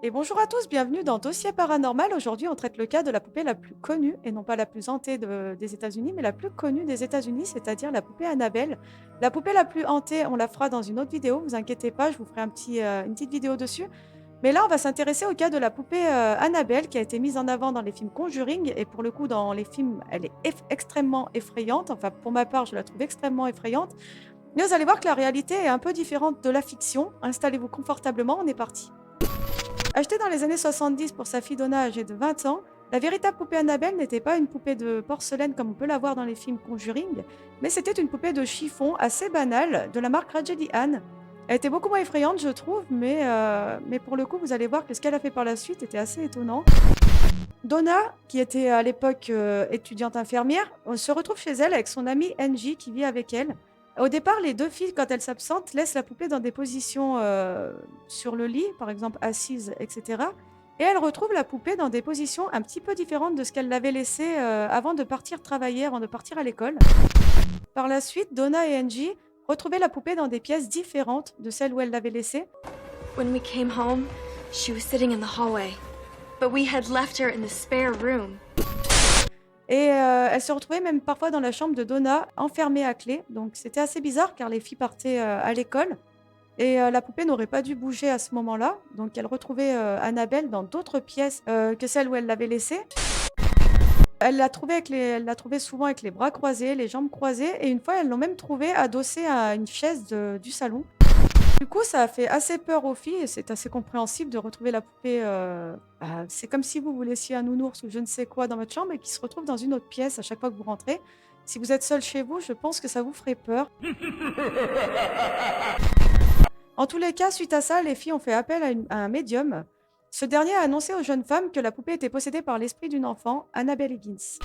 Et bonjour à tous, bienvenue dans Dossier Paranormal. Aujourd'hui, on traite le cas de la poupée la plus connue, et non pas la plus hantée des États-Unis, mais la plus connue des États-Unis, c'est-à-dire la poupée Annabelle. La poupée la plus hantée, on la fera dans une autre vidéo, vous inquiétez pas, je vous ferai une petite vidéo dessus. Mais là, on va s'intéresser au cas de la poupée Annabelle qui a été mise en avant dans les films Conjuring, et pour le coup, dans les films, elle est extrêmement effrayante. Enfin, pour ma part, je la trouve extrêmement effrayante. Mais vous allez voir que la réalité est un peu différente de la fiction. Installez-vous confortablement, on est parti. Achetée dans les années 70 pour sa fille Donna âgée de 20 ans, la véritable poupée Annabelle n'était pas une poupée de porcelaine comme on peut la voir dans les films Conjuring, mais c'était une poupée de chiffon assez banale de la marque Raggedy Ann. Elle était beaucoup moins effrayante, je trouve, mais pour le coup, vous allez voir que ce qu'elle a fait par la suite était assez étonnant. Donna, qui était à l'époque étudiante infirmière, se retrouve chez elle avec son amie Angie qui vit avec elle. Au départ, les deux filles, quand elles s'absentent, laissent la poupée dans des positions sur le lit, par exemple assise, etc. Et elles retrouvent la poupée dans des positions un petit peu différentes de ce qu'elles l'avaient laissée avant de partir travailler, avant de partir à l'école. Par la suite, Donna et Angie retrouvaient la poupée dans des pièces différentes de celles où elles l'avaient laissée. When we came home, she was sitting in the hallway, but we had left her in the spare room. Et elle se retrouvait même parfois dans la chambre de Donna, enfermée à clé. Donc c'était assez bizarre car les filles partaient à l'école et la poupée n'aurait pas dû bouger à ce moment-là. Donc elle retrouvait Annabelle dans d'autres pièces que celles où elle l'avait laissée. Elle l'a trouvée souvent avec les bras croisés, les jambes croisées, et une fois elles l'ont même trouvée adossée à une chaise du salon. Du coup, ça a fait assez peur aux filles et c'est assez compréhensible de retrouver la poupée. C'est comme si vous laissiez un nounours ou je ne sais quoi dans votre chambre et qui se retrouve dans une autre pièce à chaque fois que vous rentrez. Si vous êtes seul chez vous, je pense que ça vous ferait peur. En tous les cas, suite à ça, les filles ont fait appel à un médium. Ce dernier a annoncé aux jeunes femmes que la poupée était possédée par l'esprit d'une enfant, Annabelle Higgins.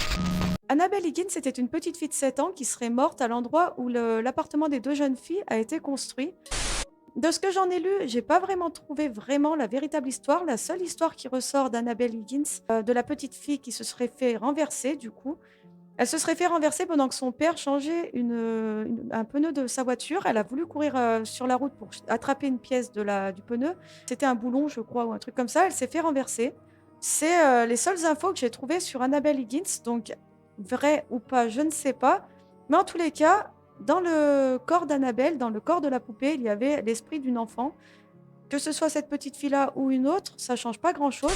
Annabelle Higgins était une petite fille de 7 ans qui serait morte à l'endroit où l'appartement des deux jeunes filles a été construit. De ce que j'en ai lu, j'ai pas vraiment trouvé vraiment la véritable histoire. La seule histoire qui ressort d'Annabelle Higgins, de la petite fille qui se serait fait renverser du coup. Elle se serait fait renverser pendant que son père changeait un pneu de sa voiture. Elle a voulu courir sur la route pour attraper une pièce du pneu. C'était un boulon, je crois, ou un truc comme ça. Elle s'est fait renverser. C'est les seules infos que j'ai trouvées sur Annabelle Higgins. Donc, vrai ou pas, je ne sais pas. Mais en tous les cas, dans le corps d'Annabelle, dans le corps de la poupée, il y avait l'esprit d'une enfant. Que ce soit cette petite fille-là ou une autre, ça change pas grand-chose.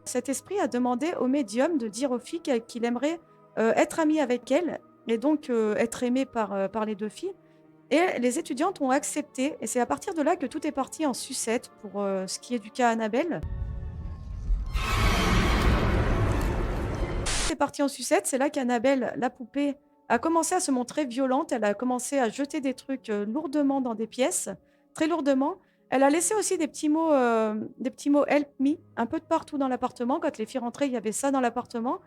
Cet esprit a demandé au médium de dire aux filles qu'il aimerait être ami avec elle et donc être aimé par les deux filles. Et les étudiantes ont accepté. Et c'est à partir de là que tout est parti en sucette pour ce qui est du cas Annabelle. C'est parti en sucette, c'est là qu'Annabelle, la poupée, a commencé à se montrer violente. Elle a commencé à jeter des trucs lourdement dans des pièces, très lourdement. Elle a laissé aussi des petits mots help me un peu de partout dans l'appartement. Quand les filles rentraient, il y avait ça dans l'appartement.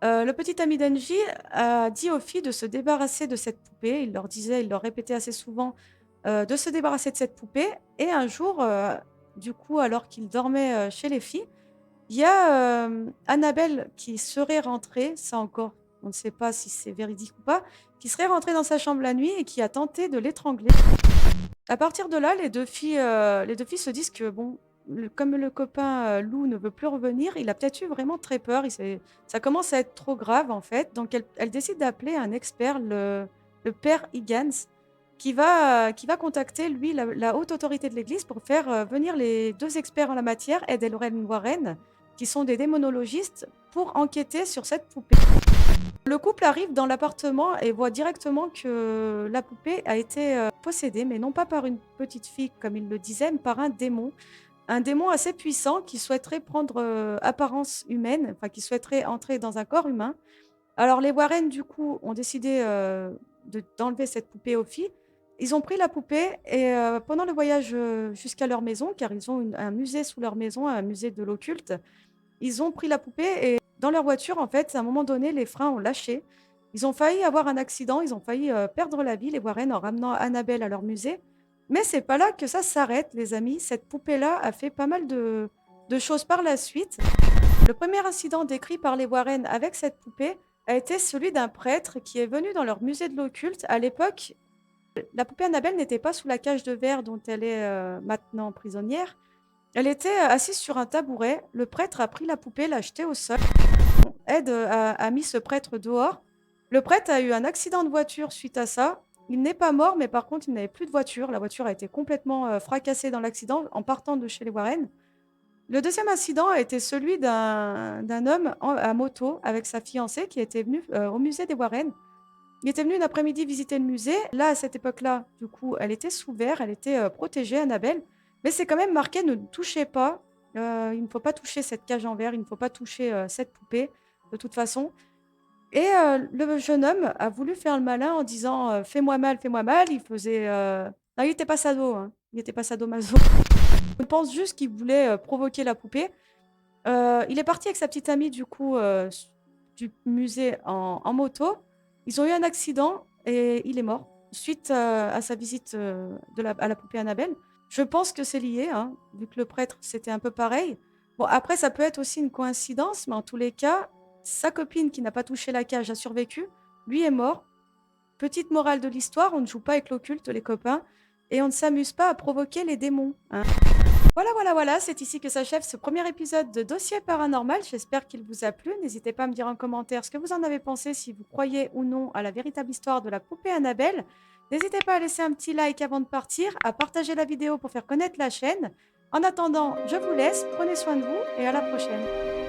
Le petit ami d'Angie a dit aux filles de se débarrasser de cette poupée. Il leur répétait assez souvent de se débarrasser de cette poupée. Et un jour, du coup, alors qu'il dormait chez les filles, il y a Annabelle qui serait rentrée, ça encore, on ne sait pas si c'est véridique ou pas, qui serait rentrée dans sa chambre la nuit et qui a tenté de l'étrangler. À partir de là, les 2 filles se disent que bon, comme le copain, Lou ne veut plus revenir, il a peut-être eu vraiment très peur. Ça commence à être trop grave en fait, donc elles décident d'appeler un expert, le père Higgins, qui va contacter lui la haute autorité de l'église pour faire, venir les 2 experts en la matière, Ed et Lorraine Warren, qui sont des démonologistes, pour enquêter sur cette poupée. Le couple arrive dans l'appartement et voit directement que la poupée a été possédée, mais non pas par une petite fille comme il le disait, mais par un démon. Un démon assez puissant qui souhaiterait prendre apparence humaine, enfin qui souhaiterait entrer dans un corps humain. Alors les Warren, du coup, ont décidé d'enlever cette poupée aux filles. Ils ont pris la poupée et pendant le voyage jusqu'à leur maison, car ils ont un musée sous leur maison, un musée de l'occulte, ils ont pris la poupée et dans leur voiture, en fait, à un moment donné, les freins ont lâché. Ils ont failli avoir un accident, ils ont failli perdre la vie, les Warren, en ramenant Annabelle à leur musée. Mais c'est pas là que ça s'arrête, les amis. Cette poupée-là a fait pas mal de choses par la suite. Le premier incident décrit par les Warren avec cette poupée a été celui d'un prêtre qui est venu dans leur musée de l'occulte. À l'époque, la poupée Annabelle n'était pas sous la cage de verre dont elle est maintenant prisonnière. Elle était assise sur un tabouret. Le prêtre a pris la poupée, l'a jetée au sol. Ed a mis ce prêtre dehors. Le prêtre a eu un accident de voiture suite à ça. Il n'est pas mort, mais par contre, il n'avait plus de voiture. La voiture a été complètement fracassée dans l'accident en partant de chez les Warren. Le deuxième incident a été celui d'un homme à moto avec sa fiancée qui était venu au musée des Warren. Il était venu une après-midi visiter le musée. Là, à cette époque-là, du coup, elle était sous verre, elle était protégée, Annabelle. Mais c'est quand même marqué ne touchez pas. Il ne faut pas toucher cette cage en verre, il ne faut pas toucher cette poupée, de toute façon. Et le jeune homme a voulu faire le malin en disant fais-moi mal, fais-moi mal. Il faisait. Non, il n'était pas sado, hein. Il n'était pas sadomaso. Je pense juste qu'il voulait provoquer la poupée. Il est parti avec sa petite amie, du coup, du musée en moto. Ils ont eu un accident et il est mort suite à sa visite à la poupée Annabelle. Je pense que c'est lié, hein, vu que le prêtre, c'était un peu pareil. Bon, après, ça peut être aussi une coïncidence, mais en tous les cas, sa copine qui n'a pas touché la cage a survécu. Lui est mort. Petite morale de l'histoire, on ne joue pas avec l'occulte, les copains, et on ne s'amuse pas à provoquer les démons, hein. Voilà, voilà, voilà, c'est ici que s'achève ce premier épisode de Dossier Paranormal. J'espère qu'il vous a plu. N'hésitez pas à me dire en commentaire ce que vous en avez pensé, si vous croyez ou non à la véritable histoire de la poupée Annabelle. N'hésitez pas à laisser un petit like avant de partir, à partager la vidéo pour faire connaître la chaîne. En attendant, je vous laisse, prenez soin de vous et à la prochaine.